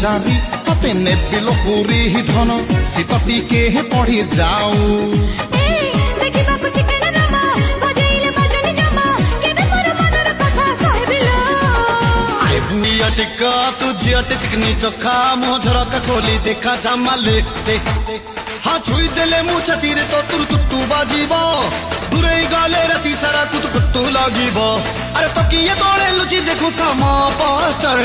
ପୂଜାରୀ ତତେ ନେବିଲ ପୁରୀ ଧନ ଶୀତ ଟିକେ ପଡ଼ି ଯାଉ। टिका तू झियट चिकनी चोखा मुह झरका खोली देखा जामाले हाँ छुई देले मुँह छतीरे तो तुर तुतु बाजीब दूरे गाले राती सारा कुतु कुतु लागिब अरे तो किए तोड़े लुची देखू था माँ पास्टर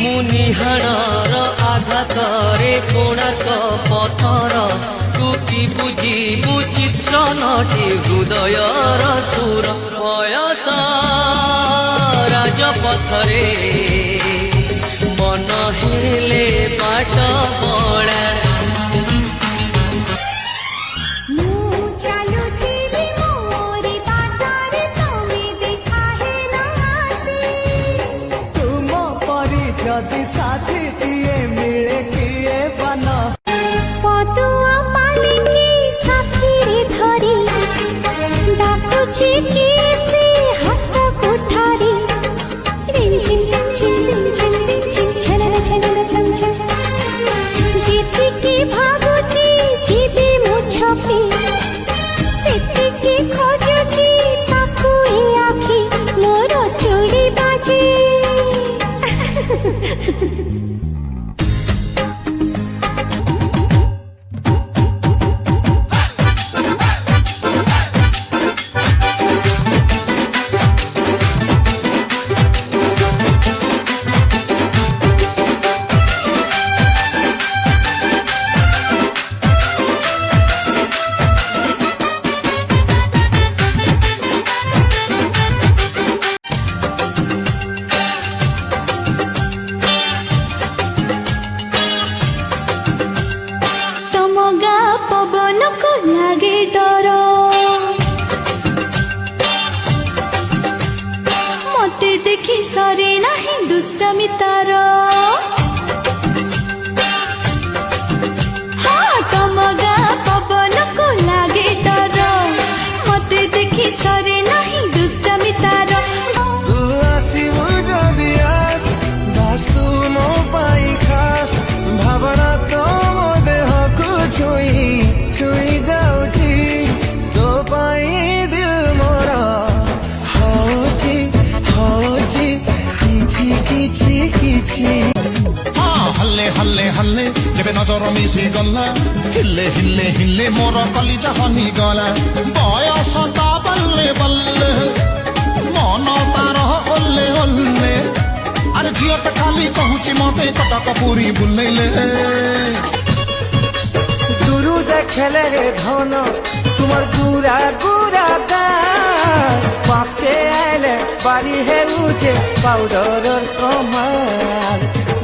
मुनिहाणर आघातरे कोणार्क पथर तुकी बुझिबु चित्र नटी हृदयर सुर बयस राजपथरे मन हेले बाट बड़ा जदि साथी टिए मिले किए बना पदुआ पालिकी साथी धरी डाकुची की से हाथ कोठारी रिंझिन रिंझिन रिंझिन रिंझिन छलना छलना छम छम जीती की भाबुची जीवी मुछपी सिद्धि की खोजुची ताकू ही आखी मोर चूड़ी बाजी पवन को लागे डर मते देखी सरे नहीं दुष्टमी तार हाँ तम गा पवन को लागे डर मते देखी सरे नहीं दुष्टमी तार तू आसिबु जदि आस वास्तु मो पाई खास भावना तो मो देह को छुई छुई जाउची तो पाई दिल मोरा होची होची किछि किछि किछि हाँ हल्ले हल्ले हल्ले जेबे नजर मिसी गला हिल्ले हिल्ले हिल्ले मोर कलिजा हनी गला बयस ता बल्ले बल्ले मन तार ओल्ले ओल्ले अरे झियो त खाली कहूची मते कटक पुरी बुलेले दुरु देखले रे धन तुमर गुरा गुरा गाल पापे आइले बारी हे उठे पाउडर कमाल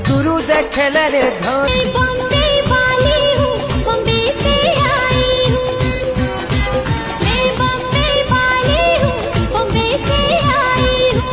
दुरु देखले रे धन बॉम्बे वाली हूँ बॉम्बे से आई हूँ मैं बॉम्बे वाली हूँ बॉम्बे से आई हूँ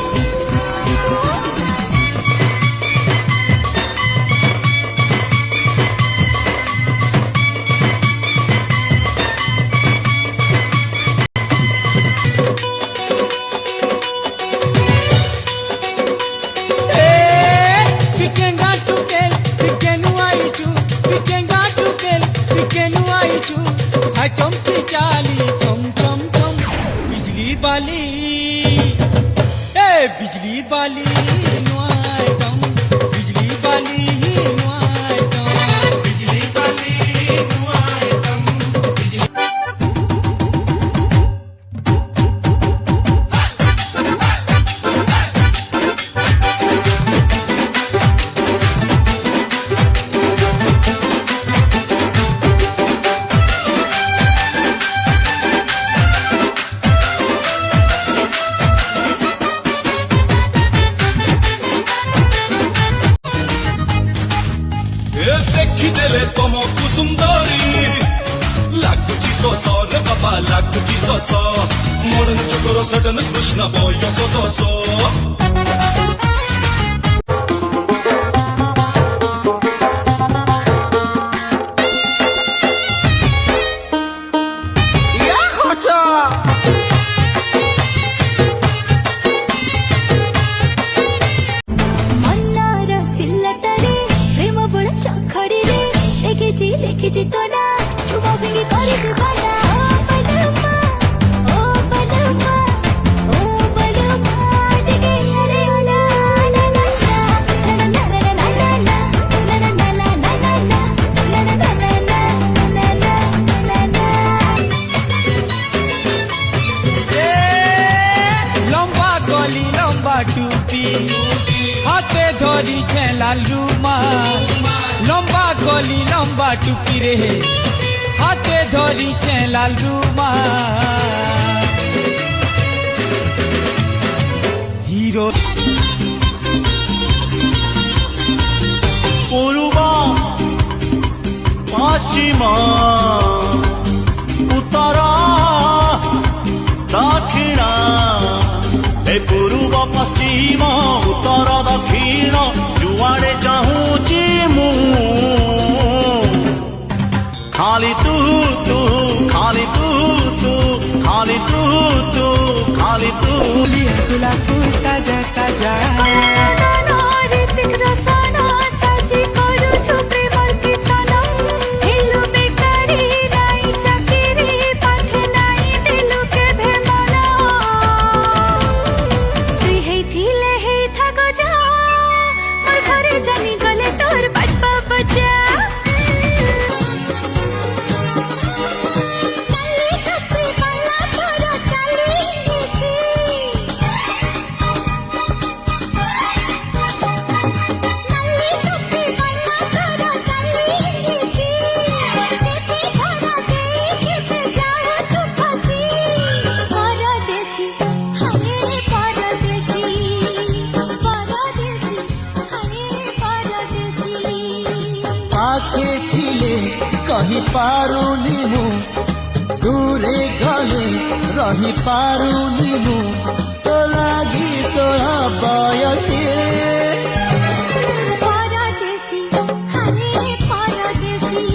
चमकी चाली चम चम चम बिजली बाली ए बिजली बाली नुआई दम बिजली बाली नुआई दम बिजली बाली नुआई दम बिजली ଦେଖିଦେଲେ ତମକୁ ସୁନ୍ଦରୀ ଲାଗୁଛି ଶୋଷ ରେ ବାବା ଲାଗୁଛି ଶୋଷ ମୋର ଚୋକର ସଡନ କୃଷ୍ଣ ବୟସ ଦୋଷ या खोचा কলি লম্বা টুপি হাতে ধরিছে লাল রুমাল লম্বা কলি লম্বা টুপি রে হাতে ধরিছে লাল রুমাল হিরো পূর্ব পশ্চিম উত্তর দক্ষিণ এ পূর্ব পশ্চিম উত্তর দক্ষিণ যুଆଡେ ଚାହୁଁଛି ମୁଁ ଖାଲି ତୁ ତୁ ଖାଲି ତୁ ତୁ ଖାଲି ତୁ ତୁ ଖାଲି ତୁ তুলা তাজা তাজা पाखे थिले कही पारुनी मु दूरे गले रही पारुनी मु तो लागी तोरा बयसी परदेसी हरे परदेसी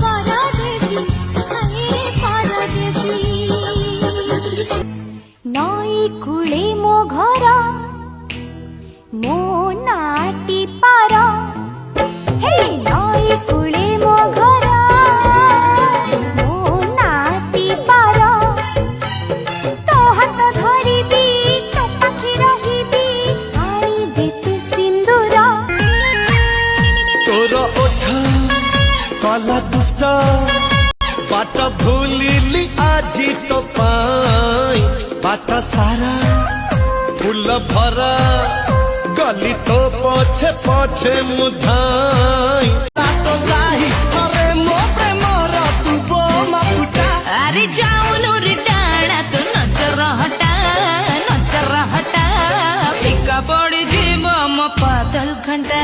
परदेसी हरे परदेसी नई कूले मो घर मो नाटी पार हे नई कूले मो घर मो नाटी पार तो हाथ धरिबी तो पाखी रहिबी आनी दे तू सिंदूर तोर ओठ कला दुष्ट बाट भूलिली आजी तो पाई बाट सारा फूल भरा गली तो पछे पछे मुधाई तो साही अरे मो प्रेमर तू बो मापुटा अरे जाऊनु रे टाणा तो नजर हटा फिका पड़ जीव मो पातल घंटा